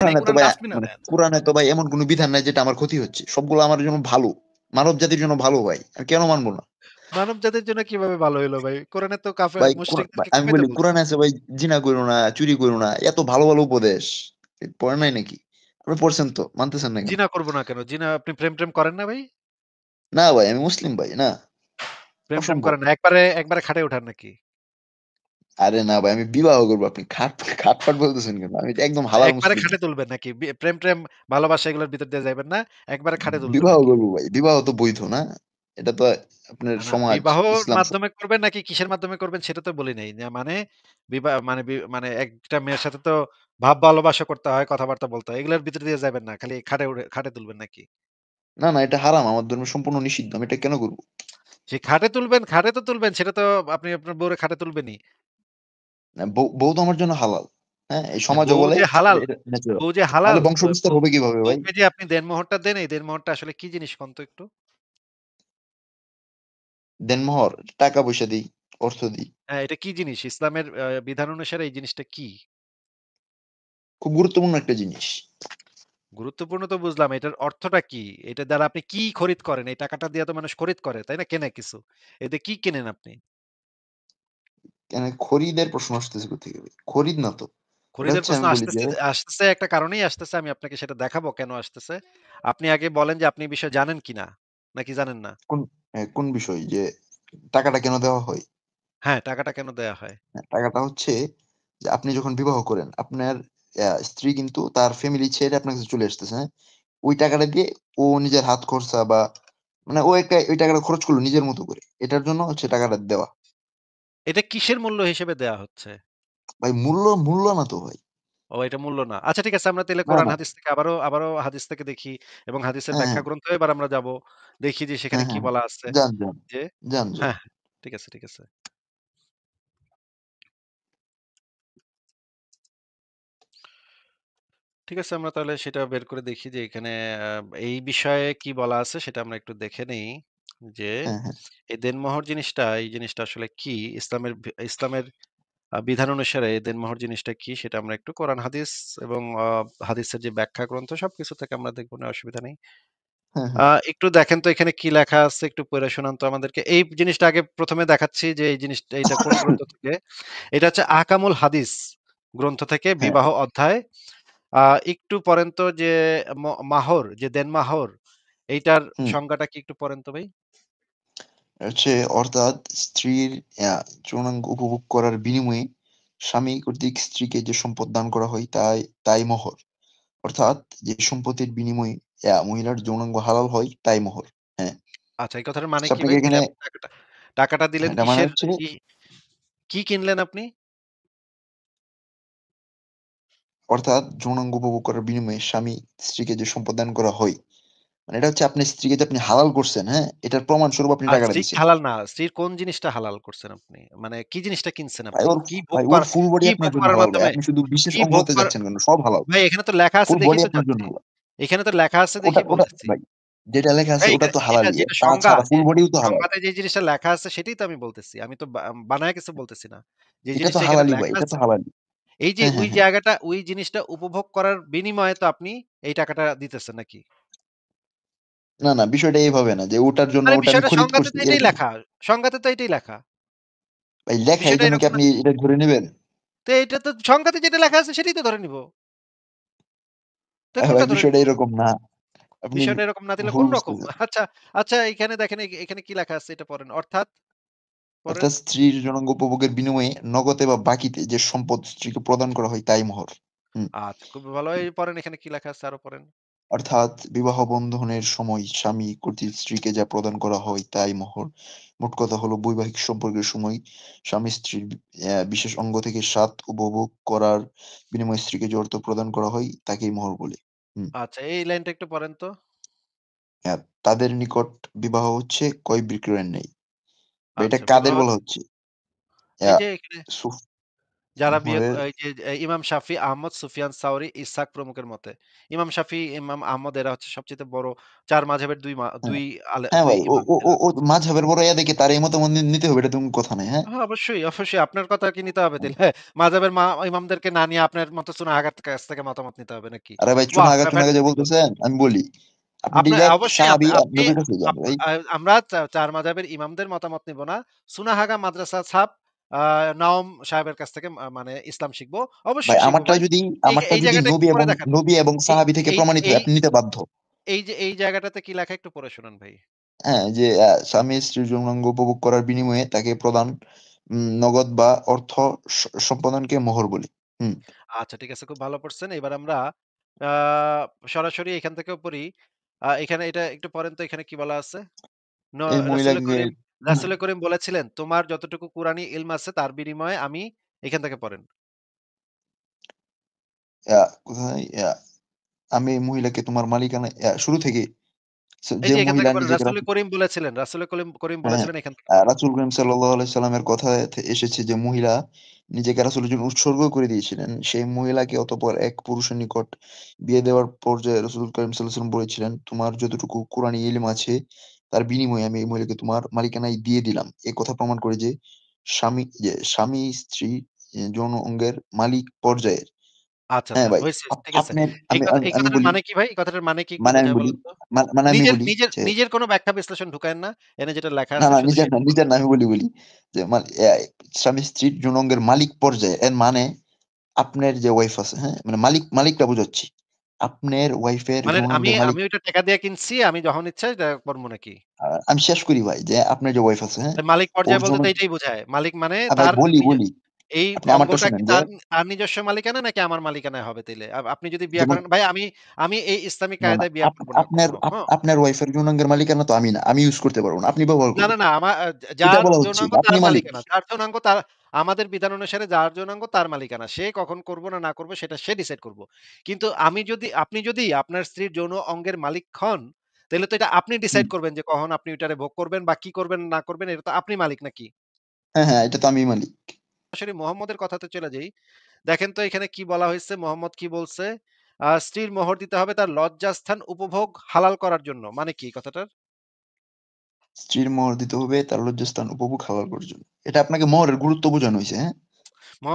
এই কোরআনে তো কোরআনটা ভাই আসবে না মানে দেন। কোরআনে তো ভাই এমন কোন বিধান নাই যেটা আমার ক্ষতি হচ্ছে। সবগুলো আমার জন্য ভালো। মানব জাতির জন্য ভালো ভাই। আমি কেন মানব না? মানব জাতির জন্য কিভাবে ভালো হইলো ভাই? কোরআনে তো ভাই ভাই মুশরিকদেরকে আমি কাফাইতে বলি বলছে। কোরআনে আছে ভাই জিনা কইরো না, চুরি কইরো না। এত ভালো, ভালো উপদেশ। পড়েন নাই নাকি? আপনি পড়ছেন তো, মানতেছেন না কেন? জিনা করব না কেন? জিনা আপনি প্রেম-টেম করেন না ভাই? না ভাই আমি মুসলিম ভাই, না। প্রেম-টেম অসম্ভব। করেন না। একবারে খাটে উঠান নাকি? আরে না ভাই আমি বিবাহ করব। আপনি খাট-ফাট বলতেছেন কেন? আমি তো একদম হালাল একবারে মুসলিম। খাটে তুলবেন নাকি? প্রেম-ট্রেম, ভালোবাসা এগুলোর ভিতর দিয়ে যাইবেন না। একবারে খাটে তুলবেন বিবাহ নাকি? করব ভাই। বিবাহ তো বৈধ না? এটা তো আপনার না, না, সমাজ, বিবাহর ইসলাম মাধ্যমে করবেন নাকি কিসের মাধ্যমে করবেন সেটা তো বলি নাই। না মানে মানে একটা মেয়ের সাথে তো ভাব ভালোবাসা করতে হয়, কথাবার্তা বলতে হয়। এগুলোর ভিতর দিয়ে যাবেন না। খালি খাটে তুলবেন নাকি? না, না এটা হারাম। আমার ধর্মে সম্পূর্ণ নিষিদ্ধ। আমি এটা কেন করব? সেই খাটে তুলবেন, খাটে তো তুলবেন। সেটা তো আপনি আপনার বউরে খাটে তুলবেনই। না, বউ তো আমার জন্য হালাল। হ্যাঁ? এই সমাজও বউ বলে যে হালাল, এটা ন্যাচারাল। বউ যে নাহলে হালাল, বংশ বিস্তার হবে কিভাবে ভাই? বউকে যে আপনি দেনমোহরটা দেন, এই দেনমোহরটা আসলে কি জিনিস কোন তো একটু? দেনমোহর, টাকা পয়সা দেই, অর্থ দেই। হ্যাঁ, এটা কি জিনিস? ইসলামের বিধান অনুসারে এই জিনিসটা কি? খুব গুরুত্বপূর্ণ একটা জিনিস। গুরুত্বপূর্ণ তো বুঝলাম। এটার অর্থটা কি? এটার দ্বারা আপনি কি খরিদ করেন? এই টাকাটা দিয়ে তো মানুষ খরিদ করে, তাই না? কেনে কিছু। এতে কি কেনেন আপনি? কেন খরিদের প্রশ্ন আসতেছে কোত্থেকে ভাই? খরিদ না তো। এটা খরিদের হচ্ছে প্রশ্ন আমি বলি যে আসতেছে একটা কারণেই আসতেছে। আমি আপনাকে সেটা দেখাবো কেন আসতেছে। আপনি আগে বলেন যে আপনি এই বিষয়ে জানেন কিনা? নাকি জানেন না? কোন কোন বিষয় যে টাকাটা কেন দেওয়া হয়? হ্যাঁ, টাকাটা কেন দেয়া হয়? হ্যাঁ, টাকাটা হচ্ছে যে আপনি যখন বিবাহ করেন, আপনার স্ত্রী কিন্তু তার ফ্যামিলি ছেড়ে আপনার কাছে চলে আসতেছে, হ্যাঁ? ওই টাকাটা দিয়ে ও নিজের হাত খরচা বা মানে ও একটা ওই টাকাটা খরচ করলো নিজের মতো করে। এটার জন্য হচ্ছে টাকাটা দেওয়া। এটা কিসের মূল্য হিসেবে দেয়া হচ্ছে? ভাই মূল্য না তো ভাই। ও এটা মূল্য না। আচ্ছা ঠিক আছে আমরা তাইলে না, কোরআন না। হাদিস থেকে আবারও হাদিস থেকে দেখি এবং হাদিসের হ্যাঁ, ব্যাখ্যা হ্যাঁ। গ্রন্থে এবার আমরা যাবো। দেখি যে সেখানে হ্যাঁ, কি হ্যাঁ। বলা আছে। যান, যান। যে যান, যান। হ্যাঁ, হ্যাঁ। ঠিক আছে, ঠিক আছে। ঠিক আছে আমরা তাহলে সেটা বের করে দেখি যে এখানে আ এই বিষয়ে কি বলা আছে সেটা আমরা একটু দেখে নেই। যে হ্যাঁ, হ্যাঁ। এই দেনমোহর জিনিসটা, এই জিনিসটা আসলে কি? ইসলামের বিধান অনুসারে এই দেনমোহর জিনিসটা কি? সেটা আমরা একটু কোরআন হাদিস এবং হাদিসের যে ব্যাখ্যা গ্রন্থ সবকিছু থেকে আমরা দেখব না অসুবিধা নেই। হ্যাঁ, হ্যাঁ। একটু দেখেন তো এখানে কি লেখা আছে একটু পইড়া শোনান তো আমাদেরকে। এই জিনিসটা আগে ১ম এ দেখাচ্ছি যে এই জিনিসটা এইটা কোন গ্রন্থ থেকে? এটা হচ্ছে আহকামুল হাদিস গ্রন্থ থেকে হ্যাঁ, বিবাহ অধ্যায়। আ একটু পড়েন তো যে মাহর যে দেনমাহর এইটার হুম। সংজ্ঞাটা কি একটু পড়েন তো ভাই? হচ্ছে অর্থাৎ স্ত্রীর যৌনাঙ্গ উপভোগ করার বিনিময়ে স্বামী কর্তৃক স্ত্রীকে যে সম্পদ দান করা হয় তাই মোহর। অর্থাৎ যে সম্পত্তির বিনিময়ে মহিলার যৌনাঙ্গ হালাল হয় তাই মোহর। হ্যাঁ। আচ্ছা এই কথাটার মানে সো কি আপনাকে ভাই? তাইলে এখানে আপনি টাকাটা দিলেন এটা মানে কিসের হচ্ছে কি কি কিনলেন আপনি? অর্থাৎ যৌনাঙ্গ উপভোগ করার বিনিময়ে স্বামী স্ত্রীকে যে সম্পদ দান করা হয়, মানে এটা হচ্ছে আপনার স্ত্রীকে যে আপনি হালাল করছেন, হ্যাঁ? এটার প্রমাণস্বরূপ আপনি টাকাটা স্ত্রী কি দিছেন। হালাল না? স্ত্রীর কোন জিনিসটা হালাল করছেন আপনি? মানে কি জিনিসটা কিনছেন ভাই আপনি? ওর ভাই ওর ফুল বডি কি আপনার ভোগ জন্য করার হালাল ভাই। মাধ্যমে আপনি শুধু বিশেষ কি ভোগ অঙ্গতে করা যাচ্ছেন কেন? সব হালাল। ভাই এখানে তো লেখা আছে ফুল দেখেই বডি তো আপনার জন্য যাচ্ছি। হালাল। এখানে তো লেখা আছে ওটা দেখেই ওটা বলতেছি। ভাই যেটা লেখা আছে ভাই ওটা তো যেটা হালালই। যেটা সংজ্ঞা তাছাড়া যে ফুল বডিও তো হালাল। সংজ্ঞাতে যে জিনিসটা লেখা আছে সেটাই তো আমি বলতেছি। আমি তো বানায় কিছু বলতেছি না। যে এটা তো জিনিসটা এখানে হালালই ভাই। লেখা এটা তো আছে হালালই। এই যে হ্যাঁ, ওই হ্যাঁ, হ্যাঁ। জায়গাটা ওই জিনিসটা উপভোগ করার বিনিময়ে তো আপনি এই টাকাটা দিতেছেন নাকি? না, না বিষয়টা এভাবে না যে ওটার জন্য আরে ওটা আমি বিষয়টা খরিদ সংজ্ঞাতে করছি তো এটাই এরকম না। লেখা। সংজ্ঞাতে তো এটাই লেখা। ভাই লেখা বিষয়টা এইজন্য কি এরকম না। আপনি এটা ধরে নিবেন? তো এটা তো সংজ্ঞাতে যেটা লেখা আছে সেটাই তো ধরে নিব। তো ভাই কোনটা ধরে বিষয়টা নিব? এরকম না। আপনি বিষয়টা এরকম না দিলে ভুল কোন রকম? বুঝতেছেন। আচ্ছা, আচ্ছা এখানে দেখেন এখানে কি লেখা আছে এটা পড়েন। অর্থাৎ পড়েন। অর্থাৎ স্ত্রীর যৌনাঙ্গ উপভোগের বিনিময়ে নগদে বা বাকিতে যে সম্পদ স্ত্রীকে প্রদান করা হয় তাই মোহর। হুম। আচ্ছা খুবই ভালো। এই পড়েন এখানে কি লেখা আছে আরো পড়েন। অর্থাৎ বিবাহ বন্ধনের সময় স্বামী কর্তৃক স্ত্রীকে যা প্রদান করা হয় তাই মোহর। মোট কথা হলো বৈবাহিক সম্পর্কের সময় স্বামী স্ত্রীর বিশেষ অঙ্গ থেকে স্বাদ উপভোগ করার বিনিময়ে স্ত্রীকে যে অর্থ প্রদান করা হয় তাকেই মোহর বলে। হুম। আচ্ছা এই লাইনটা একটু পড়েন তো। তাদের নিকট বিবাহ হচ্ছে ক্রয় বিক্রয়ের ন্যায়। বা এটা আচ্ছা কাদের বিবাহ বলা হচ্ছে? এই অ্যা যে এখানে সুফ যারা বিয়ে মোহরের এই যে ইমাম শাফি, আহমদ, সুফিয়ান সাউরি, ইসহাক প্রমুখের মতে। ইমাম শাফি, ইমাম আহমদ এরা হচ্ছে সবচাইতে বড় ৪ মাযহাবের ২ হ্যাঁ, ২ হ্যাঁ ২ ভাই। ও ইমাম ও ও এরা। ও মাযহাবের বড় ইয়া দেখে তার এই মতামত নিতে হবে এটা তো কোনো কথা নাই, হ্যাঁ? হ্যাঁ, অবশ্যই, অবশ্যই আপনার কথা কি নিতে হবে হ্যাঁ। তাইলে? মাযহাবের ইমামদেরকে না নিয়ে আপনার মতো সুনাহাগার কাছ থেকে মতামত নিতে হবে নাকি? আরে ভাই ওয়াও! চুনাহাগা যে ফ্যান্টাস্টিক কথা। বলতেছেন আমি বলি। আপনি আপনার ডিরেক্ট অবশ্যই সাহাবী আপনি নবীর কাছে যান আপ ভাই। আ আমরা ৪ মাযহাবের ইমামদের মতামত নিব না। সুনাহাগা মাদ্রাসা ছাব আ নওম সাহেবের কাছ থেকে মানে ইসলাম শিখব। ভাই অবশ্যই শিখব আমারটা ভাই। যদি এই আমারটা এই যদি জায়গাটা একটু পড়ে দেখান। নবী এবং এই সাহাবী থেকে এই প্রমাণিত হয় এই আপনি নিতে বাধ্য। এই যে এই জায়গাটাতে কি লেখা একটু পড়ে শোনান ভাই। হ্যাঁ, যে স্বামী-স্ত্রীর যৌনাঙ্গ উপভোগ করার বিনিময়ে তাকে প্রদান নগদ বা অর্থ স সম্পাদনকে মোহর বলি। হুম। আচ্ছা ঠিক আছে, খুব ভালো পড়ছেন। এবার আমরা আ সরাসরি এখান থেকেও পড়ি। এখানে এটা একটু পড়েন তো এখানে কি বলা আছে? ন এই রাসূল মহিলাকে করিম হুম, রাসূল করিম বলেছিলেন, "তোমার যতটুকু কুরআনি ইলম আছে তার বিনিময়ে আমি" এখান থেকে পড়েন। কোথায় আমি এই মহিলাকে তোমার মালিকানা শুরু থেকে এই যে যে এখান মহিলা থেকে পড়েন, নিজেকে রাসূল করিম বলেছিলেন, রাসূল করিম হ্যাঁ, হ্যাঁ। বলেছিলেন এখান থেকে পড়েন। রাসূল করিম সাল্লাল্লাহু আলাইহি সাল্লামের কথায় এসেছে যে মহিলা নিজেকে রাসূলের জন্য উৎসর্গ করে দিয়েছিলেন। সেই মহিলাকে অতঃপর এক পুরুষের নিকট বিয়ে দেওয়ার পর্যায়ে রাসূল করিম সাল্লাল্লাহু আলাইহি ওয়াসাল্লাম বলেছিলেন, "তোমার যতটুকু কুরআনি ইলম আছে তার বিনিময়ে আমি এই মহিলাকে তোমার মালিকানায় দিয়ে দিলাম।" এ কথা প্রমাণ করে যে স্বামী-স্ত্রী যৌন অঙ্গের মালিক পর্যায়ের। আচ্ছা, হ্যাঁ আচ্ছা ভাই। হইছে, ঠিক আছে। আপনার আমি আমি এই আমি কথাটার বলি মানে কি ভাই? এই কথাটার মানে কি একটু মানে আমি বুঝায় বলি বলেন তো? মানে আমি নিজের বলি নিজের যে নিজের কোনো ব্যাখ্যা বিশ্লেষণ ঢুকায়েন না। এখানে যেটা লেখা না, আছে না শুধু সেটা নিজের বলবেন। না আমি বলি যে স্বামী-স্ত্রীর যৌনাঙ্গের মালিক পর্যায়ে এর মানে আপনার যে ওয়াইফ আছে, হ্যাঁ? মানে মালিকটা বুঝাচ্ছি। আপনার ওয়াইফের মানে আমি যৌনাঙ্গের মালিক আমি ওইটা টাকা দিয়ে কিনছি, আমি যখন ইচ্ছা এটা করব নাকি? আমি শেষ করি ভাই যে আপনার যে ওয়াইফ আছে, হ্যাঁ? মালিক ওর পর্যায়ে বলতে যৌন তো এটাই বোঝায়। মালিক মানে ভাই তার বলি, নিজে বলি। এই আপনি আমারটা অঙ্গটা কি শুনেন যে তার তার নিজস্ব মালিকানা নাকি আমার মালিকানায় হবে তাইলে? আপনি যদি বিয়া যেমন করেন ভাই আমি এই ইসলামিক না, না কায়দায় বিয়া করব না কখনো। হ্যাঁ? আপনার ওয়াইফের যৌনাঙ্গের মালিকানা তো আমি না। আমি ইউজ করতে পারব না। আপনি ব্যবহার না, না, করবেন। না। এটা যার বলা হচ্ছে যৌনাঙ্গ যে আপনি তার মালিক। মালিকানা। যার যৌনাঙ্গ তার আমাদের বিধান অনুসারে যার যৌনাঙ্গ তার মালিকানা। সে কখন করব না, না করব সেটা সে ডিসাইড করব। কিন্তু আপনি যদি আপনার স্ত্রীর যৌন অঙ্গের মালিক হন, তাইলে তো এটা আপনি হুম। ডিসাইড করবেন যে কখন আপনি ওইটারে ভোগ করবেন বা কি করবেন না করবেন এটা তো আপনি মালিক নাকি? হ্যাঁ, হ্যাঁ, এটা তো আমিই মালিক। সরাসরি মোহাম্মদের কথাতে চলে যাই। দেখেন তো এখানে কি বলা হয়েছে, মোহাম্মদ কি বলছে? স্ত্রীর মোহর দিতে হবে তার লজ্জাস্থান উপভোগ হালাল করার জন্য। মানে কি কথাটার? স্ত্রীর মোহর দিতে হবে তার লজ্জাস্থান উপভোগ হালাল করার জন্য। এটা আপনাকে মোহরের গুরুত্ব বোঝানো হইছে, হ্যাঁ?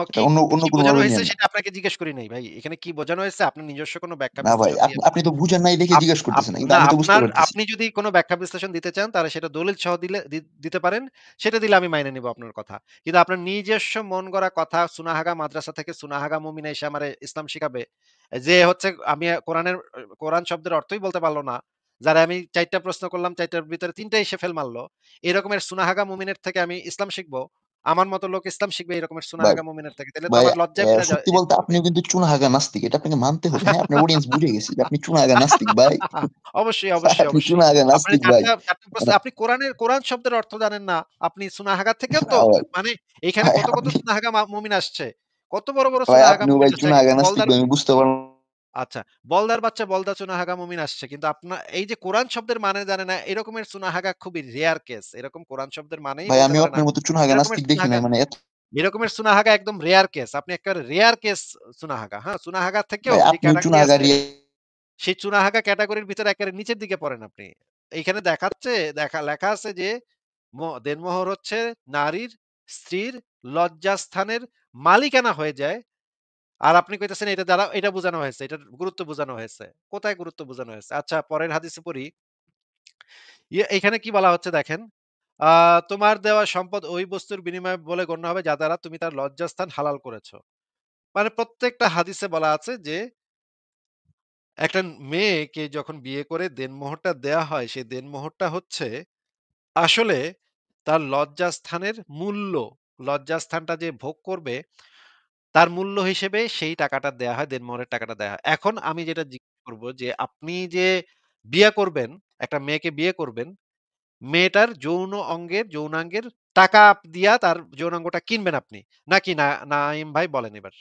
এটা কি অন্য কি বোঝানো কোনভাবে হয়েছে নিয়েন না। সেটা আপনাকে জিজ্ঞেস করি নাই ভাই। এখানে কি বোঝানো হয়েছে? আপনার নিজস্ব কোনো ব্যাখ্যা না ভাই, বিশ্লেষণ দিয়ে আপনি তো বুঝেন নাই দেখে আপ জিজ্ঞেস আপ করতেছেন। কিন্তু না আমি তো বুঝতে আপনার পারতেছি। আপনি যদি কোনো ব্যাখ্যা বিশ্লেষণ দিতে চান তাহলে সেটা দলিল সহ দিতে পারেন। সেটা দিলে আমি মাইনে নিব আপনার কথা। কিন্তু আপনার নিজস্ব মন গড়া কথা সুনাহাগা মাদ্রাসা থেকে সুনাহাগা মুমিনা এসে আমারে ইসলাম শিখাবে। যে হচ্ছে আমি কোরআন শব্দের অর্থই বলতে পারল না। যারে আমি ৪ টা প্রশ্ন করলাম ৪ টার ভিতরে ৩ টাই সে ফেল মারল। এরকমের সুনাহাগা মুমিনের থেকে আমি ইসলাম শিখব। আমার মতো লোক ইসলাম শিখবে এরকমের ভাই, সুনাহাগা মুমিনের থেকে। তাহলে তো ভাই আমার লজ্জায় পইড়া সত্যি যেতে বলতে হবে। আপনিও কিন্তু চুনাহাগা নাস্তিক। এটা আপনাকে মানতে হবে, হ্যাঁ? আপনার অডিয়েন্স বুঝে গেছে যে আপনি চুনাহাগা নাস্তিক ভাই। অবশ্যই, অবশ্যই, আপনি অবশ্যই। চুনাহাগা আপনি নাস্তিক ভাই। ৪ টা প্রশ্ন মানে আপনি কোরআন শব্দের অর্থ জানেন না। আপনি সুনাহাগা থেকেও তো ভাই, মানে এখানে ভাই কত সুনাহাগা মুমিন আসছে। কত বড় ভাই সুনাহাগা আপনিও মুমিন ভাই আসছে। চুনাহাগা একেকটা নাস্তিক বলদার ভাই আমি বুঝতে পারলাম। আচ্ছা, বলদার বাচ্চা বলদা সুনাহাগা মুমিন আসছে। কিন্তু এই যে কোরআন শব্দের মানে জানে না এরকমের সুনাহাগা খুবই রেয়ার কেস। এরকম কোরআন শব্দের মানেই ভাই বলতে আমিও পারে না। আপনার মতো চুনাহাগা এরকমের নাস্তিক দেখি সুনাহাগা নাই মানে এত এরকমের সুনাহাগা একদম রেয়ার কেস। আপনি একেবারে রেয়ার কেস সুনাহাগা। হ্যাঁ? সুনাহাগা থেকেও ভাই যে আপনিও ক্যাটেগরি চুনাহাগা আছে সেই চুনাহাগা ক্যাটেগরির ভিতরে একেবারে নিচের দিকে পড়েন আপনি। এইখানে লেখা আছে যে দেনমোহর হচ্ছে নারীর, স্ত্রীর লজ্জাস্থানের মালিকানা হয়ে যায়। আর আপনি কইতেছেন এটা দ্বারা এটা বোঝানো হয়েছে। এটার গুরুত্ব বোঝানো হয়েছে। কোথায় গুরুত্ব বোঝানো হয়েছে? আচ্ছা পরের হাদিসে পড়ি। এখানে কি বলা হচ্ছে দেখেন। আ তোমার দেওয়া সম্পদ ওই বস্তুর বিনিময়ে বলে গণ্য হবে যা দ্বারা তুমি তার লজ্জাস্থান হালাল করেছ। মানে প্রত্যেকটা হাদিসে বলা আছে যে একটা মেয়েকে যখন বিয়ে করে দেনমোহরটা দেয়া হয়, সেই দেনমোহরটা হচ্ছে আসলে তার লজ্জাস্থানের মূল্য, লজ্জাস্থানটা যে ভোগ করবে, তার মূল্য হিসেবে সেই টাকাটা দেয়া হয়, দেনমোহরের টাকাটা দেয়া হয়। এখন আমি যেটা জিজ্ঞেস করব যে, আপনি যে বিয়ে করবেন, একটা মেয়েকে বিয়ে করবেন, মেয়েটার যৌনাঙ্গের টাকা দিয়া তার যৌনাঙ্গটা কিনবেন আপনি। নাকি নাইম ভাই বলেন এবার।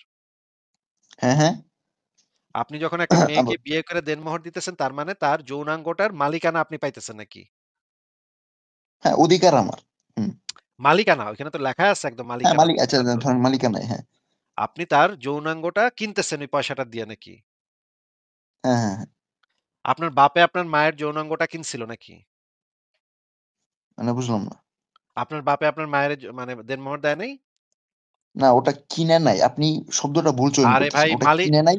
হ্যাঁ, হ্যাঁ। আপনি যখন একটা আব মেয়েকে বিয়ে করে দেনমোহর দিতেছেন, তার মানে তার যৌনাঙ্গটার মালিকানা আপনি পাইতেছেন নাকি? হ্যাঁ, অধিকার আমার। হুম। মালিকানা, ওইখানে তো লেখা আছে একদম হ্যাঁ, মালিকানা। আচ্ছা তার তো ধরেন মালিকানায়, হ্যাঁ। আপনি তার যৌনাঙ্গটা কিনতেছেন ওই পয়সাটা দিয়ে নাকি? হ্যাঁ, হ্যাঁ, হ্যাঁ। আপনার বাপে আপনার মায়ের যৌনাঙ্গটা কিনছিল নাকি? মানে বুঝলাম না। আপনার বাপে আপনার মায়ের মানে দেনমোহর দেয় নাই? না ওটা কিনে নাই। আপনি শব্দটা ভুল চয়ন আরে ভাই করতেছেন। ওটা মালিক, কিনে নাই।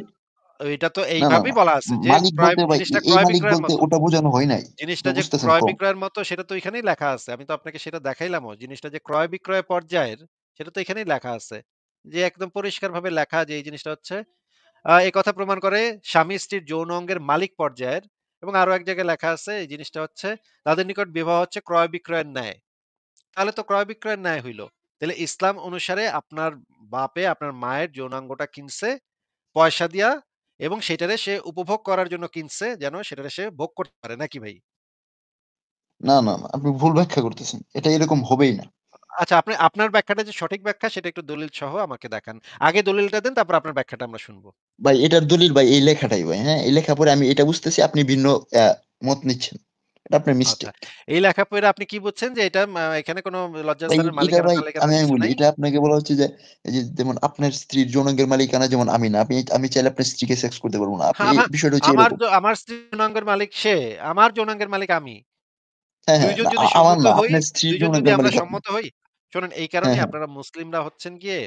এটা তো না, না, এইভাবেই না। বলা আছে যে মালিক ক্রয় বলতে ভাই জিনিসটা এই ক্রয় মালিক বিক্রয়ের বলতে মতো। ওটা বোঝানো হয় নাই। জিনিসটা এটা যে বুঝতেছেন ক্রয় কম। বিক্রয়ের মতো সেটা তো এখানেই লেখা আছে। আমি তো আপনাকে সেটা দেখাইলামও। জিনিসটা যে ক্রয় বিক্রয় পর্যায়ের সেটা তো এখানেই লেখা আছে। যে একদম পরিষ্কারভাবে লেখা যে এই জিনিসটা হচ্ছে এই কথা প্রমাণ করে স্বামী স্ত্রীর যৌন অঙ্গের মালিক পর্যায়ের, এবং আরো এক জায়গায় লেখা আছে এই জিনিসটা হচ্ছে তাদের নিকট বিবাহ হচ্ছে ক্রয় বিক্রয়ের ন্যায়। তাহলে তো ক্রয় বিক্রয়ের ন্যায় হইলো। তাহলে ইসলাম অনুসারে আপনার বাপে আপনার মায়ের যৌনাঙ্গটা কিনছে পয়সা দিয়া, এবং সেটারে সে উপভোগ করার জন্য কিনছে যেন সেটারে সে ভোগ করতে পারে, নাকি ভাই? না, না, না। আপনি ভুল ব্যাখ্যা করতেছেন। এটা এরকম হবেই না। আচ্ছা, আপনি আপনার ব্যাখ্যাটা যে সঠিক ব্যাখ্যা সেটা একটু দলিল সহ আমাকে দেখান। আগে দলিলটা দেন, তারপর আপনার ব্যাখ্যাটা আমরা শুনবো। ভাই এটার দলিল ভাই এই লেখাটাই ভাই, হ্যাঁ? এই লেখা পড়ে আমি এটা বুঝতেছি আপনি ভিন্ন মত নিচ্ছেন। এটা আপনার আচ্ছা। মিস্টেক। এই লেখা পড়ে আপনি কি বুঝছেন যে এটা এখানে কোনো ভাই লজ্জাস্থানের এটা ভাই মালিকানা-টালিকানা আমি কিছু বলি নাই? এটা আপনাকে বলা হচ্ছে যে এই যে যেমন আপনার স্ত্রীর যৌনাঙ্গের মালিকানা যেমন আমি না। আমি চাইলে আপনার স্ত্রীকে সেক্স করতে পারব না। আপনি এই আমা বিষয়টা হচ্ছে আমার এরকম। আমার স্ত্রীর যৌনাঙ্গের মালিক সে, আমার যৌনাঙ্গের মালিক আমি। হ্যাঁ, হ্যাঁ। ২ জন না যদি আমার সম্মত না। হই, আপনার স্ত্রীর ২ জন যদি যৌনাঙ্গের আমরা মালিক আপনি। সম্মত হই, শোনেন এই হ্যাঁ, কারণেই হ্যাঁ। আপনারা মুসলিমরা হচ্ছেন গিয়ে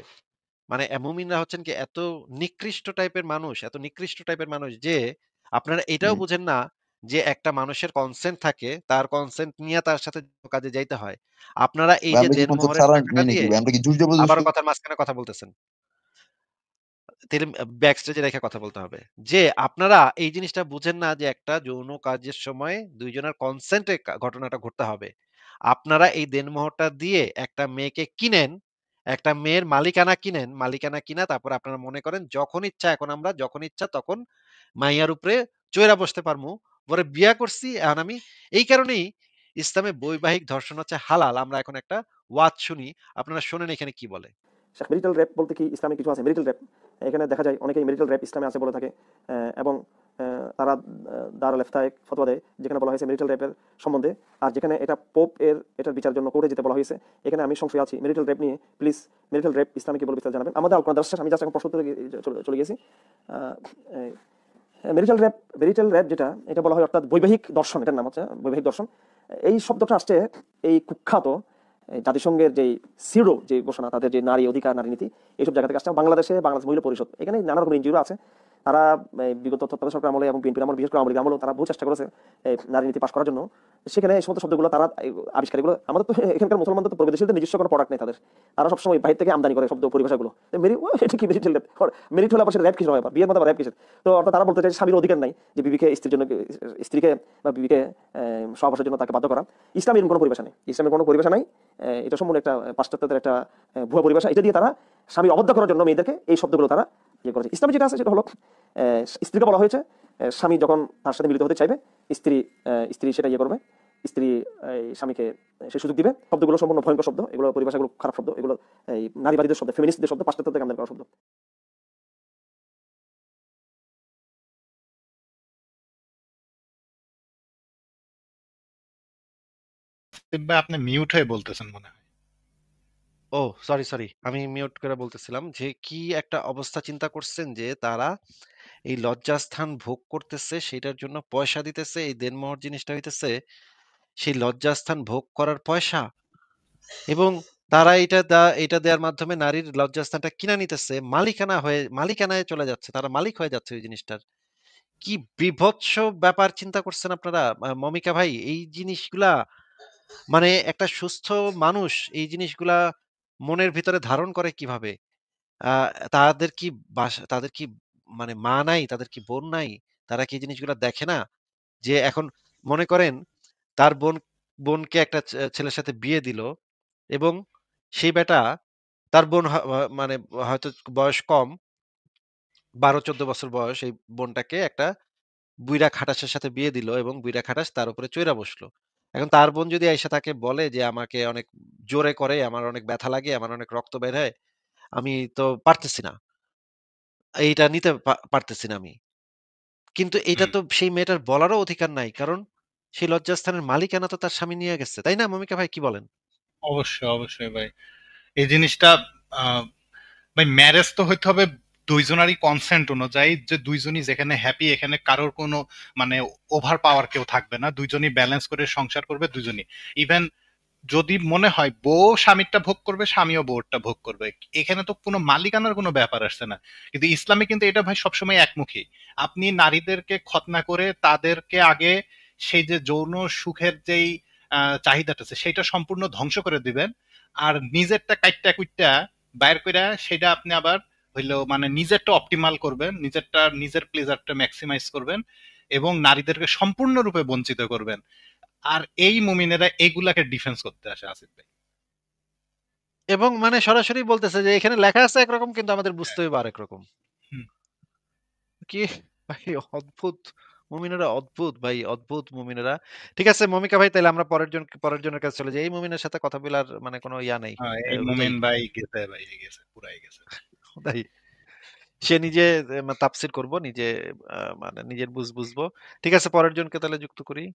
মানে মুমিনরা হচ্ছেন কি এত নিকৃষ্ট টাইপের মানুষ, এত নিকৃষ্ট টাইপের মানুষ যে আপনারা এটাও হুম। বুঝেন না যে একটা মানুষের কনসেন্ট থাকে, তার কনসেন্ট নিয়ে তার সাথে কাজে যাইতে হয়। আপনারা এই ভাই যে আমরা কি কনসেপ্ট দেনমোহরের ছাড়া টাকাটা নেই নাকি দিয়ে ভাই? আমরা কি জোর জবরদস্ত? আবারও কথার মাঝখানে কথা বলতেছেন। ব্যাক স্টেজে রেখে কথা বলতে হবে। যে আপনারা এই জিনিসটা বুঝেন না যে একটা যৌন কাজের সময় ২ জনের কনসেন্ট এ ঘটনাটা ঘটতে হবে। আপনারা এই দেনমোহরটা দিয়ে একটা মেয়েকে কিনেন, একটা মেয়ের মালিকানা কিনেন, মালিকানা কিনা তারপরে আপনারা মনে করেন যখন ইচ্ছা এখন আমরা যখন ইচ্ছা তখন মাইয়ার উপরে চইরা বসতে পারমু। পরে বিয়া করছি এখন আমি এই কারণেই ইসলামে বৈবাহিক ধর্ষণ হচ্ছে হালাল। আমরা এখন একটা ওয়াজ শুনি। আপনারা শোনেন এখানে কি বলে। মেরিটাল রেপ বলতে কি ইসলামে কিছু আছে মেরিটাল রেপ। এখানে দেখা যায় অনেকেই মেরিটাল রেপ ইসলামে আছে বলে থাকে। এবং তারা দারুল ইফতায় ফতোয়া দেয় যেখানে বলা হয়েছে মেরিটাল রেপের সম্বন্ধে। আর যেখানে এটা পোপ এর এটার বিচার জন্য কোর্টে যেতে বলা হয়েছে। এখানে আমি সংশয় আছি মেরিটাল রেপ নিয়ে। প্লিজ মেরিটাল রেপ ইসলামে কি বলে বিস্তারিত জানাবেন আমাদের আলোচনা দর্শক। আমি জাস্ট এখন প্রশ্ন উত্তরে চলে গেছি। মেরিটাল র্যাপ যেটা এটা বলা হয় অর্থাৎ বৈবাহিক দর্শন, এটার নাম হচ্ছে বৈবাহিক দর্শন। এই শব্দটা আসছে এই কুখ্যাত জাতিসংঘের যে সিরো যে ঘোষণা, তাদের যে নারী অধিকার নারী নীতি, এইসব জায়গা থেকে আসছে। বাংলাদেশ মহিলা পরিষদ, এখানে নানা রকম এনজিও আছে। তারা বিগত তত্ত্বাবধায়ক সরকার আমলে এবং বিএনপির আমলে, বিশেষ করে আওয়ামী লীগ আমলেও তারা বহু চেষ্টা করেছে নারী নীতি পাশ করার জন্য। সেখানে এই সমস্ত শব্দগুলো তারা আবিষ্কারগুলো আমাদের তো এখানকার মুসলমানদের তো প্রগতিশীলদের নিজস্ব কোনো প্রোডাক্ট নেই তাদের। তারা সবসময় বাইরে থেকে আমদানি করে শব্দ পরিভাষাগুলো। এটা কি মেরিট র্যাপ? মেরিট হলে আবার সেটা র্যাপ কিসের হয়? আবার বিয়ের মধ্যে আবার র্যাপ কিসের? তো অর্থাৎ তারা বলতে চাই স্বামীর অধিকার নাই যে বিবিকে স্ত্রীর জন্য, স্ত্রীকে বা বিবিকে সহবাসের জন্য তাকে বাধ্য করা। ইসলামের কোনো পরিভাষা নেই, ইসলামের কোনো পরিভাষা নাই। এটা সম্পূর্ণ একটা পাশ্চাত্যদের একটা ভুয়া পরিভাষা। এটা দিয়ে তারা স্বামীর অবদ্ধ করার জন্য মেয়েদেরকে এই শব্দগুলো তারা ইয়ে করেছে। ইসলামে যেটা আছে সেটা হলো স্ত্রীকে বলা হয়েছে স্বামী যখন তার সাথে মিলিত হতে চাইবে, স্ত্রী স্ত্রী সেটা ইয়ে করবে, স্ত্রী স্বামীকে সে সুযোগ দিবে। শব্দগুলো সম্পূর্ণ ভয়ঙ্কর শব্দ, এগুলো পরিভাষাগুলো খারাপ শব্দ, এগুলো এই নারীবাদীদের শব্দ, ফেমিনিস্টদের শব্দ, পাশ্চাত্য থেকে আমাদের করা শব্দ। আসিফ ভাই আপনি মিউট হয়ে বলতেছেন মনে হয়। ও সরি। আমি মিউট করে বলতেছিলাম যে কি একটা অবস্থা চিন্তা করছেন যে তারা এই লজ্জাস্থান ভোগ করতেছে সেটার জন্য পয়সা দিতেছে। এই দেনমোহর জিনিসটা হইতেছে সেই লজ্জাস্থান ভোগ করার পয়সা, এবং তারা এটা দেওয়ার মাধ্যমে নারীর লজ্জাস্থানটা কিনা নিতেছে, মালিকানায় চলে যাচ্ছে, তারা মালিক হয়ে যাচ্ছে ওই জিনিসটার। কি বীভৎস ব্যাপার চিন্তা করছেন আপনারা, মমিকা ভাই, এই জিনিসগুলা মানে একটা সুস্থ মানুষ এই জিনিসগুলা মনের ভিতরে ধারণ করে কিভাবে? আ তাদের কি তাদের কি মানে মা নাই? তাদের কি বোন নাই? তারা কি এই জিনিসগুলা দেখে না? যে এখন মনে করেন তার বোনকে একটা ছেলের সাথে বিয়ে দিল, এবং সেই বেটা তার বোন মানে হয়তো বয়স কম, ১২-১৪ বছর বয়স, এই বোনটাকে একটা বুইড়া খাটাসের সাথে বিয়ে দিল এবং বুইড়া খাটাস তার উপরে চইড়া বসলো। এখন তার বোন যদি আইসা তাকে বলে যে আমাকে অনেক জোরে করে, আমার অনেক ব্যথা লাগে, আমার অনেক রক্ত বের হয়, আমি তো পারতেছি না। এইটা নিতে পারতেছি না আমি। কিন্তু এটা হুম। তো সেই মেয়েটার বলারও অধিকার নাই। কারণ সেই লজ্জাস্থানের মালিকানা তো তার স্বামী নিয়ে গেছে। তাই না মমিকা ভাই, কি বলেন? অবশ্যই অবশ্যই ভাই। এই জিনিসটা ভাই ম্যারেজ তো হইতে হবে দুইজনারই কনসেন্ট অনুযায়ী, যে দুইজনই যেখানে হ্যাপি, এখানে কারোর কোনো মানে ওভার পাওয়ার কেউ থাকবে না, দুইজনই ব্যালেন্স করে সংসার করবে দুইজনই। ইভেন যদি মনে হয় বউ স্বামীরটা ভোগ করবে, স্বামীও বউরটা ভোগ করবে, এখানে তো কোনো মালিকানার কোনো ব্যাপার আসছে না। কিন্তু ইসলামে কিন্তু এটা ভাই সবসময় একমুখী। আপনি নারীদেরকে খতনা করে তাদেরকে আগে সেই যে যৌন সুখের যেই চাহিদাটা আছে সেটা সম্পূর্ণ ধ্বংস করে দিবেন, আর নিজেরটা কাইটটা কুইটটা বাইর করে সেটা আপনি আবার হইলো মানে নিজেরটা অপটিমাল করবেন, নিজেরটা নিজের প্লেজারটা ম্যাক্সিমাইজ করবেন, এবং নারীদেরকে সম্পূর্ণরূপে বঞ্চিত করবেন। আর এই মুমিনেরা এইগুলাকে ডিফেন্স করতে আসে আসিফ ভাই। এবং মানে সরাসরি বলতেছে যে এখানে লেখা আছে একরকম কিন্তু আমাদের বুঝতে হবে আরেক রকম। হুম। কি ভাই, অদ্ভুত মুমিনেরা, অদ্ভুত ভাই, অদ্ভুত মুমিনেরা। ঠিক আছে মমিকা ভাই, তাহলে আমরা পরের জনের কাছে চলে যাই। এই মুমিনের সাথে কথা বলার মানে কোনো ইয়া নেই। এই হুদাই মুমিন ভাই গেছে, ভাই গেছে, পুরাই গেছে। হুদাই সে নিজে তাফসীর করব, নিজে মানে নিজের বুঝবো। ঠিক আছে, পরের জনকে তাহলে যুক্ত করি।